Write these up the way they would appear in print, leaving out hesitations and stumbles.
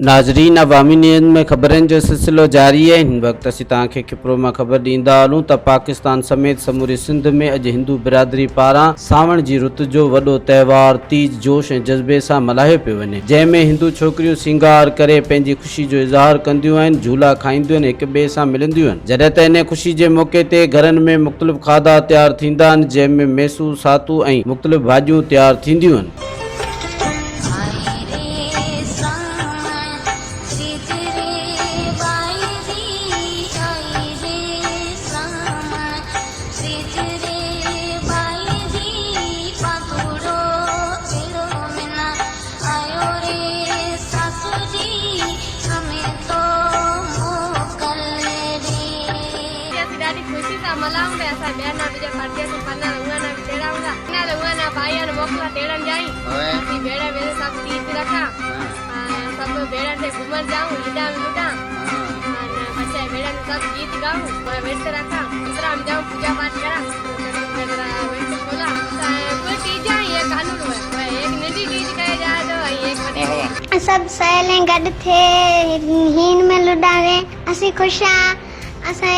नाज़रीन, अवामी न्यूज़ में ख़बरनि जो सिलसिलो जारी है। हिन वक़्तु असीं तव्हांखे खिप्रो मां ख़बर ॾींदा हलूं त पाकिस्तान समेत समूरी सिंध में अॼु हिंदू बिरादरी पारां सावण जी रुत जो वॾो त्योहार तीज जोश ऐं जज़्बे सां मल्हायो पियो वञे, जंहिंमें हिंदू छोकिरियूं सिंगार करे पंहिंजी ख़ुशी जो इज़हार कंदियूं आहिनि, झूला खाईंदियूं आहिनि, हिक ॿिए सां मिलंदियूं आहिनि। जॾहिं त इन ख़ुशी जे मौक़े ते घरनि में मुख़्तलिफ़ खाधा तयारु थींदा आहिनि, जंहिंमें मेसू, सातू ऐं मुख़्तलिफ़ भाॼियूं तयारु थींदियूं आहिनि। खुशी सां मल्हाऊंगा असां ॿियनि बीजा पार्टीअ खे पना उंगना बि तेड़ाऊंगा न उंगना भाईअनि मोकिला तेड़नि जाई असीं भेड़े भेड़े सभु तीज रखां सभु भेड़नि ते घुमण जाऊं ईदा में लुटा પછી भेड़नि सभु गीत गाऊं विर्त रखां दूसरा में जाऊं पूजा पाठ करा विर्त खोला कोई तीज ये कानून है एक नंढी तीज कहे जाए तो एक वॾी सब सहेले गॾु थिए हीन में लुटावे असीं खुश आहियूं। असां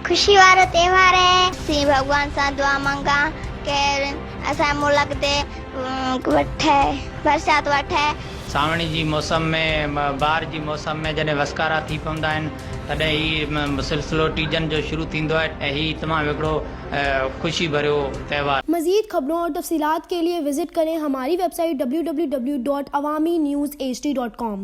खुशी वारो त्योहार है। असीं भगवान सां दुआ मंगा के असां मुल्क ते वठे बरसात वठे। सावणी जी मौसम में बार जी मौसम में जॾहिं वसकारा थी पवंदा आहिनि तॾहिं ही सिलसिलो टीजन जो शुरू थींदो आहे ऐं ही तमामु हिकिड़ो खुशी भरियो त्योहार। मज़ीद खबरों और तफसीलात के लिए विजिट करें हमारी वेबसाइट www.awamiNewsHD.com।